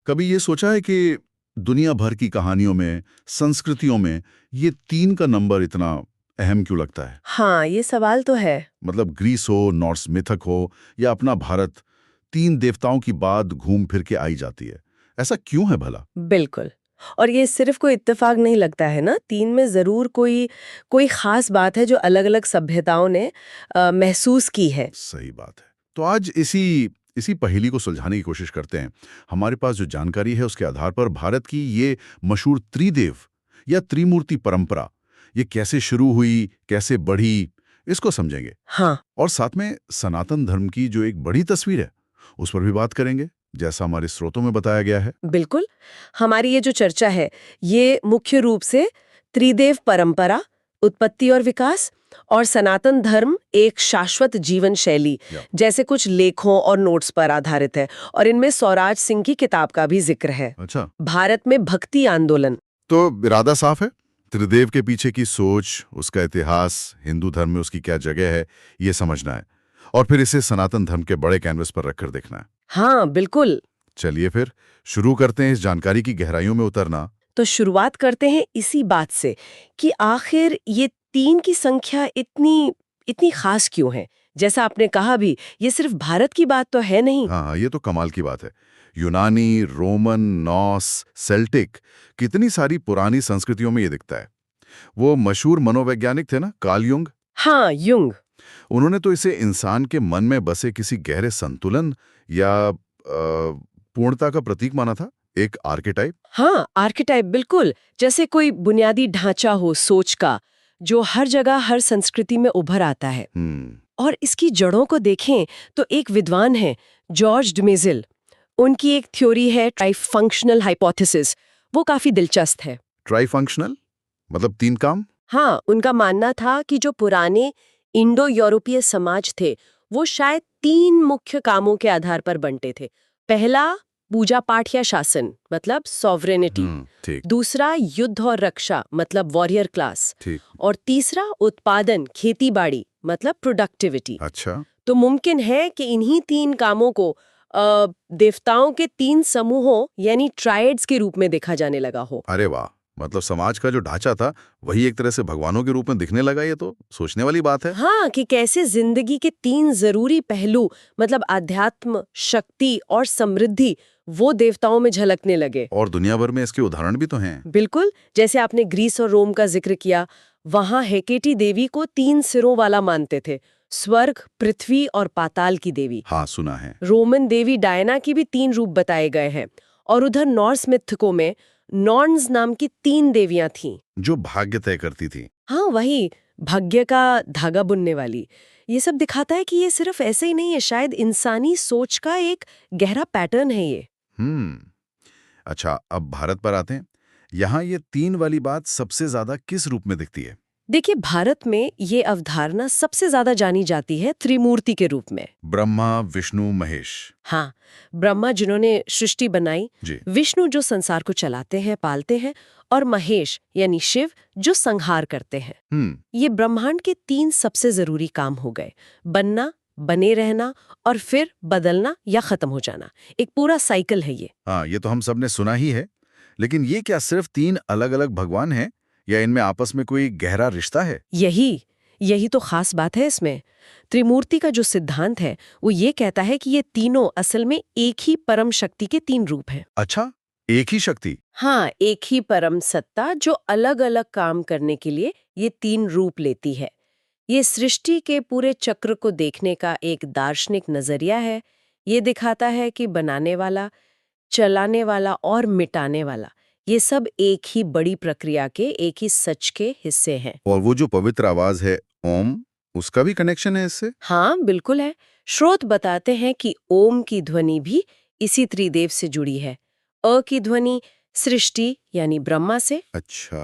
कभी ये सोचा है कि दुनिया भर की कहानियों में, संस्कृतियों में ये 3 का नंबर इतना अहम क्यों लगता है? हाँ, ये सवाल तो है। मतलब ग्रीस हो, नॉर्स मिथक हो या अपना भारत, 3 देवताओं की बात घूम फिर के आई जाती है। ऐसा क्यों है भला? बिल्कुल। और ये सिर्फ कोई इत्तेफाक नहीं लगता है ना, तीन में जरूर कोई कोई खास बात है जो अलग-अलग सभ्यताओं ने महसूस की है। सही बात है। तो आज इसी इसी पहेली को सुलझाने की कोशिश करते हैं। हमारे पास जो जानकारी है उसके आधार पर भारत की ये मशहूर त्रिदेव या त्रिमूर्ति परंपरा, ये कैसे शुरू हुई, कैसे बढ़ी, इसको समझेंगे। हाँ, और साथ में सनातन धर्म की जो एक बड़ी तस्वीर है, उस पर भी बात करेंगे, जैसा हमारे स्रोतों में बताया गया है। बिल्कुल। हमारी ये जो चर्चा है, ये मुख्य रूप से त्रिदेव परंपरा, उत्पत्ति और विकास, और सनातन धर्म एक शाश्वत जीवन शैली या। जैसे कुछ लेखों और नोट्स पर आधारित है। और इनमें स्वराज सिंह की किताब का भी जिक्र है। अच्छा, भारत में भक्ति आंदोलन। तो इरादा साफ है। त्रिदेव के पीछे की सोच, उसका इतिहास, हिंदू धर्म में उसकी क्या जगह है, ये समझना है। और फिर इसे सनातन धर्म के बड़े कैनवस पर रखकर देखना है। हाँ, बिल्कुल। चलिए फिर शुरू करते हैं इस जानकारी की गहराइयों में उतरना। तो शुरुआत करते हैं इसी बात से कि आखिर ये तीन की संख्या इतनी इतनी खास क्यों है। जैसा आपने कहा भी, ये सिर्फ भारत की बात तो है नहीं। हाँ, ये तो कमाल की बात है। यूनानी, रोमन, नॉस, सेल्टिक, कितनी सारी पुरानी संस्कृतियों में ये दिखता है। वो मशहूर मनोवैज्ञानिक थे ना, कार्ल युंग। हाँ, युंग। उन्होंने तो इसे इंसान के मन में बसे किसी गहरे संतुलन या पूर्णता का प्रतीक माना था, एक आर्केटाइप। हाँ, आर्किटाइप, बिल्कुल। जैसे कोई बुनियादी ढांचा हो सोच का, जो हर जगह हर संस्कृति में उभर आता है। और इसकी जड़ों को देखें तो एक विद्वान है, जॉर्ज डुमेजिल। उनकी एक थ्योरी है ट्राइफंक्शनल हाइपोथेसिस। वो काफी दिलचस्प है। ट्राइफंक्शनल मतलब 3 काम। हाँ, उनका मानना था कि जो पुराने इंडो यूरोपीय समाज थे, वो शायद 3 मुख्य कामों के आधार पर बंटे थे। पहला, पूजा पाठ या शासन, मतलब सॉवरेनिटी। ठीक। दूसरा, युद्ध और रक्षा, मतलब वॉरियर क्लास। ठीक। और तीसरा, उत्पादन, खेती-बाड़ी, मतलब प्रोडक्टिविटी। अच्छा। तो मुमकिन है कि इन्हीं 3 कामों को देवताओं के 3 समूहों यानी ट्राइड्स के रूप में देखा जाने लगा हो। अरे वाह, मतलब समाज का जो ढांचा था वही एक तरह से भगवानों के रूप में दिखने लगा। ये तो सोचने वाली बात है। हाँ, कि कैसे जिंदगी के 3 जरूरी पहलू, मतलब आध्यात्म, शक्ति और समृद्धि, वो देवताओं में झलकने लगे। और दुनिया भर में इसके उदाहरण भी तो हैं। बिल्कुल। जैसे आपने ग्रीस और रोम का जिक्र किया, वहां हेकेटी देवी को 3 सिरों वाला मानते थे, स्वर्ग, पृथ्वी और पाताल की देवी। हाँ, सुना है। रोमन देवी डायना की भी 3 रूप बताए गए हैं। और उधर नॉर्स मिथकों में नॉर्न्स नाम की 3 देवियां थीं। जो भाग्य तय करती थी। हाँ, वही, भाग्य का धागा बुनने वाली। ये सब दिखाता है कि ये सिर्फ ऐसे ही नहीं है, शायद इंसानी सोच का एक गहरा पैटर्न है ये। अच्छा, अब भारत पर आते हैं। यहाँ ये 3 वाली बात सबसे ज्यादा किस रूप में दिखती है? देखिए, भारत में ये अवधारणा सबसे ज्यादा जानी जाती है त्रिमूर्ति के रूप में। ब्रह्मा, विष्णु, महेश। हाँ, ब्रह्मा जिन्होंने सृष्टि बनाई, जी। विष्णु जो संसार को चलाते हैं, पालते हैं, और महेश यानी शिव जो संहार करते हैं। ये ब्रह्मांड के 3 सबसे जरूरी काम हो गए, बनना, बने रहना और फिर बदलना या खत्म हो जाना। एक पूरा साइकिल है ये। हाँ, ये तो हम सब ने सुना ही है। लेकिन ये क्या सिर्फ 3 अलग-अलग भगवान हैं या इनमें आपस में कोई गहरा रिश्ता है? यही तो खास बात है इसमें। त्रिमूर्ति का जो सिद्धांत है, वो ये कहता है कि ये तीनों असल में एक ही परम शक्ति के 3 रूप हैं। अच्छा, एक ही शक्ति? हाँ, एक ही परम सत्ता जो अलग-अलग काम करने के लिए ये 3 रूप लेती है। ये सृष्टि के पूरे चक्र को देखने का एक दार्शनिक नजरिया है। ये दिखाता है कि बनाने वाला, चलाने वाला और मिटाने वाला, ये सब एक ही बड़ी प्रक्रिया के, एक ही सच के हिस्से हैं। और वो जो पवित्र आवाज है ओम, उसका भी कनेक्शन है इससे? हाँ, बिल्कुल है। स्रोत बताते हैं कि ओम की ध्वनि भी इसी त्रिदेव से जुड़ी है। अ की ध्वनि सृष्टि यानी ब्रह्मा से, अच्छा।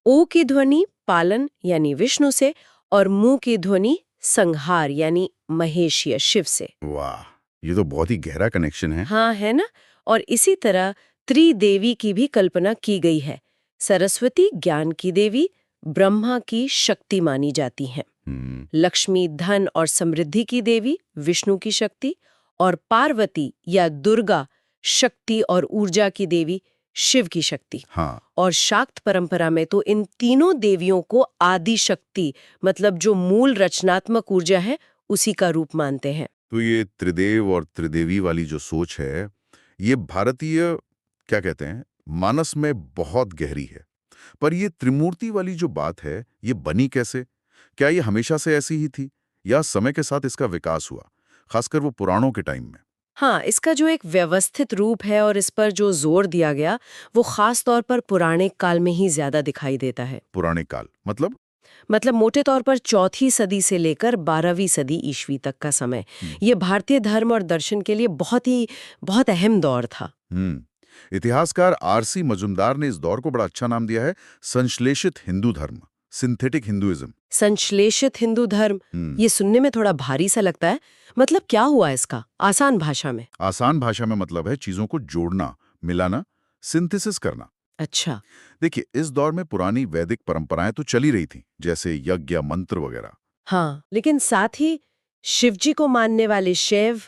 ओ की ध्वनि पालन यानी विष्णु से, और मु की ध्वनि संहार यानी महेश या शिव से। वाह, ये तो बहुत ही गहरा कनेक्शन है। हाँ, है ना? और इसी तरह त्रिदेवी की भी कल्पना की गई है। सरस्वती ज्ञान की देवी, ब्रह्मा की शक्ति मानी जाती हैं। लक्ष्मी धन और समृद्धि की देवी, विष्णु की शक्ति, और पार्वती या दुर्गा शक्ति और ऊर्जा की देवी शिव की शक्ति। हाँ, और शाक्त परंपरा में तो इन तीनों देवियों को आदि शक्ति मतलब जो मूल रचनात्मक ऊर्जा है उसी का रूप मानते हैं। तो ये त्रिदेव और त्रिदेवी वाली जो सोच है, ये भारतीय क्या कहते हैं मानस में बहुत गहरी है। पर ये त्रिमूर्ति वाली जो बात है, ये बनी कैसे? क्या ये हमेशा से ऐसी ही थी या समय के साथ इसका विकास हुआ, खासकर वो पुराणों के टाइम में? हाँ, इसका जो एक व्यवस्थित रूप है और इस पर जो जोर दिया गया वो खास तौर पर पुराने काल में ही ज्यादा दिखाई देता है। पुराने काल मतलब मोटे तौर पर 4वीं सदी से लेकर 12वीं सदी ईस्वी तक का समय। ये भारतीय धर्म और दर्शन के लिए बहुत अहम दौर था। इतिहासकार आरसी मजुमदार ने इस दौर को बड़ा अच्छा नाम दिया है, संश्लेषित हिंदू धर्म, सिंथेटिक हिंदुइज्म। संश्लेषित हिंदू धर्म, ये सुनने में थोड़ा भारी सा लगता है। मतलब क्या हुआ इसका आसान भाषा में? आसान भाषा में मतलब है चीजों को जोड़ना, मिलाना, सिंथेसिस करना। अच्छा। देखिए, इस दौर में पुरानी वैदिक परंपराएं तो चली रही थी, जैसे यज्ञ, मंत्र वगैरह। हाँ, लेकिन साथ ही शिवजी को मानने वाले शैव,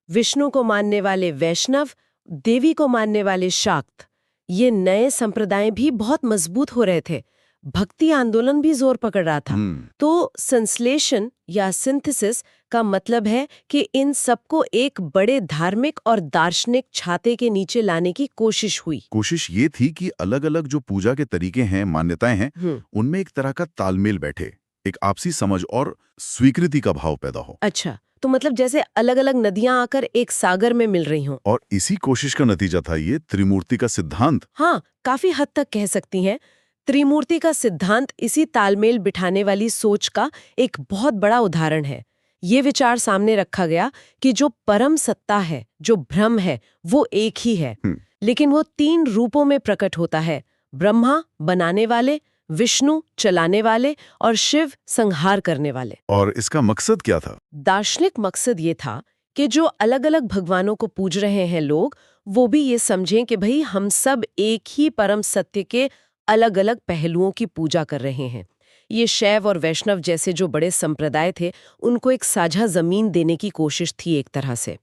विष्णु को मानने वाले वैष्णव, देवी को मानने वाले शाक्त, ये नए संप्रदाय भी बहुत मजबूत हो रहे थे। भक्ति आंदोलन भी जोर पकड़ रहा था। तो संश्लेषण या सिंथेसिस का मतलब है कि इन सबको एक बड़े धार्मिक और दार्शनिक छाते के नीचे लाने की कोशिश हुई। कोशिश ये थी कि अलग-अलग जो पूजा के तरीके हैं, मान्यताएं हैं, उनमें एक तरह का तालमेल बैठे, एक आपसी समझ और स्वीकृति का भाव पैदा हो। अच्छा, तो मतलब जैसे अलग-अलग नदियां आकर एक सागर में मिल रही हों। और इसी कोशिश का नतीजा था ये त्रिमूर्ति का सिद्धांत। हाँ, काफी हद तक कह सकती हैं। त्रिमूर्ति का सिद्धांत इसी तालमेल बिठाने वाली सोच का एक बहुत बड़ा उदाहरण है। ये विचार सामने रखा गया कि जो परम सत्ता है, जो ब्रह्म है, वो एक ही है, लेकिन वो 3 रूपों में प्रकट होता है। ब्रह्मा बनाने वाले, विष्णु चलाने वाले और शिव संहार करने वाले। और इसका मकसद क्या था? दार्शनिक मकसद ये था कि जो अलग-अलग भगवानों को पूज रहे हैं लोग, वो भी ये समझें कि भाई हम सब एक ही परम सत्य के अलग-अलग पहलुओं की पूजा कर रहे हैं। ये शैव और वैष्णव जैसे जो बड़े संप्रदाय थे, उनको एक साझा जमीन देने की कोशिश थी एक तरह से।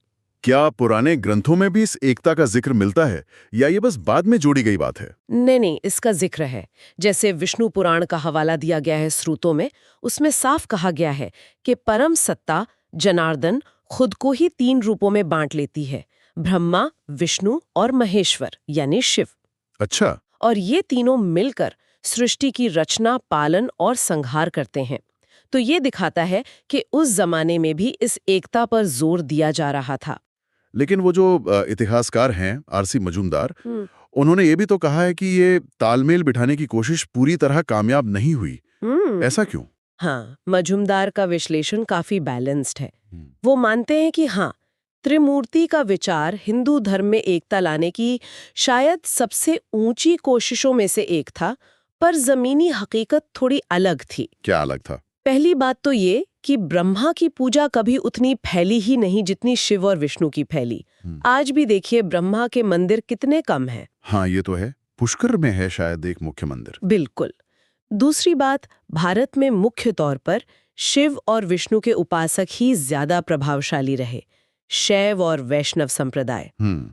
क्या पुराने ग्रंथों में भी इस एकता का जिक्र मिलता है या ये बस बाद में जोड़ी गई बात है? नहीं, इसका जिक्र है। जैसे विष्णु पुराण का हवाला दिया गया है स्रोतों में, उसमें साफ कहा गया है कि परम सत्ता जनार्दन खुद को ही 3 रूपों में बांट लेती है, ब्रह्मा, विष्णु और महेश्वर यानी शिव। अच्छा। और ये तीनों मिलकर सृष्टि की रचना, पालन और संहार करते हैं। तो ये दिखाता है कि उस जमाने में भी इस एकता पर जोर दिया जा रहा था। लेकिन वो जो इतिहासकार हैं आरसी मजूमदार, उन्होंने ये भी तो कहा है कि ये तालमेल बिठाने की कोशिश पूरी तरह कामयाब नहीं हुई। ऐसा क्यों? हाँ, मजूमदार का विश्लेषण काफी बैलेंस्ड है। वो मानते हैं कि हाँ, त्रिमूर्ति का विचार हिंदू धर्म में एकता लाने की शायद सबसे ऊंची कोशिशों में से एक था, पर जमीनी हकीकत थोड़ी अलग थी। क्या अलग था? पहली बात तो ये कि ब्रह्मा की पूजा कभी उतनी फैली ही नहीं जितनी शिव और विष्णु की फैली। आज भी देखिए ब्रह्मा के मंदिर कितने कम हैं। हाँ, ये तो है। पुष्कर में है शायद एक मुख्य मंदिर। बिल्कुल। दूसरी बात, भारत में मुख्य तौर पर शिव और विष्णु के उपासक ही ज्यादा प्रभावशाली रहे, शैव और वैष्णव संप्रदाय।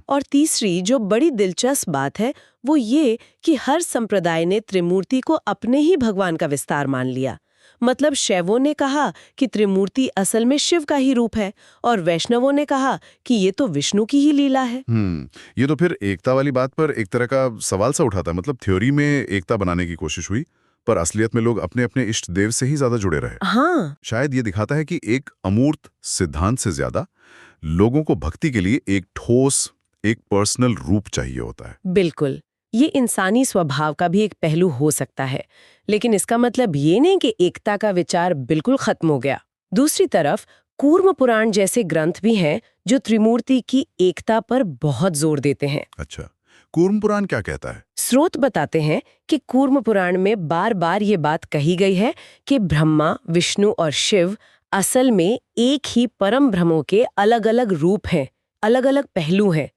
और तीसरी जो बड़ी दिलचस्प बात है वो ये कि हर संप्रदाय ने त्रिमूर्ति को अपने ही भगवान का विस्तार मान लिया। मतलब शैवों ने कहा कि त्रिमूर्ति असल में शिव का ही रूप है और वैष्णवों ने कहा कि ये तो विष्णु की ही लीला है। ये तो फिर एकता वाली बात पर एक तरह का सवाल सा उठाता है। मतलब थ्योरी में एकता बनाने की कोशिश हुई, पर असलियत में लोग अपने अपने इष्ट देव से ही ज्यादा जुड़े रहे। हाँ, शायद ये दिखाता है कि एक अमूर्त सिद्धांत से ज्यादा लोगों को भक्ति के लिए एक ठोस, एक पर्सनल रूप चाहिए होता है। बिल्कुल। ये इंसानी स्वभाव का भी एक पहलू हो सकता है, लेकिन इसका मतलब ये नहीं कि एकता का विचार बिल्कुल खत्म हो गया। दूसरी तरफ कूर्म पुराण जैसे ग्रंथ भी हैं जो त्रिमूर्ति की एकता पर बहुत जोर देते हैं। अच्छा, कूर्म पुराण क्या कहता है? स्रोत बताते हैं कि कूर्म पुराण में बार बार ये बात कही गई है कि ब्रह्मा, विष्णु और शिव असल में एक ही परम ब्रह्मों के अलग अलग रूप हैं, अलग अलग पहलू हैं।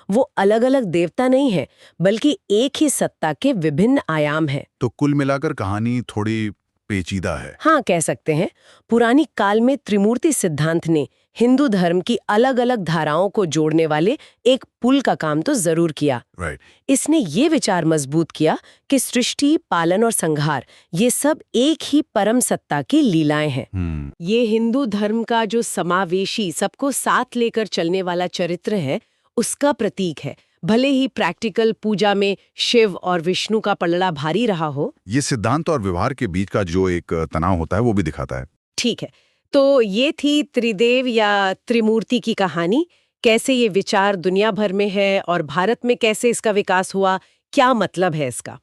वो अलग अलग देवता नहीं है, बल्कि एक ही सत्ता के विभिन्न आयाम हैं। तो कुल मिलाकर कहानी थोड़ी पेचीदा है। हाँ, कह सकते हैं। पुरानी काल में त्रिमूर्ति सिद्धांत ने हिंदू धर्म की अलग अलग धाराओं को जोड़ने वाले एक पुल का काम तो जरूर किया। राइट। इसने ये विचार मजबूत किया कि सृष्टि, पालन और संहार ये सब एक ही परम सत्ता की लीलाएं हैं। ये हिंदू धर्म का जो समावेशी, सबको साथ लेकर चलने वाला चरित्र है, उसका प्रतीक है। भले ही प्रैक्टिकल पूजा में शिव और विष्णु का पलड़ा भारी रहा हो। ये सिद्धांत और व्यवहार के बीच का जो एक तनाव होता है वो भी दिखाता है। ठीक है, तो ये थी त्रिदेव या त्रिमूर्ति की कहानी। कैसे ये विचार दुनिया भर में है और भारत में कैसे इसका विकास हुआ, क्या मतलब है इसका।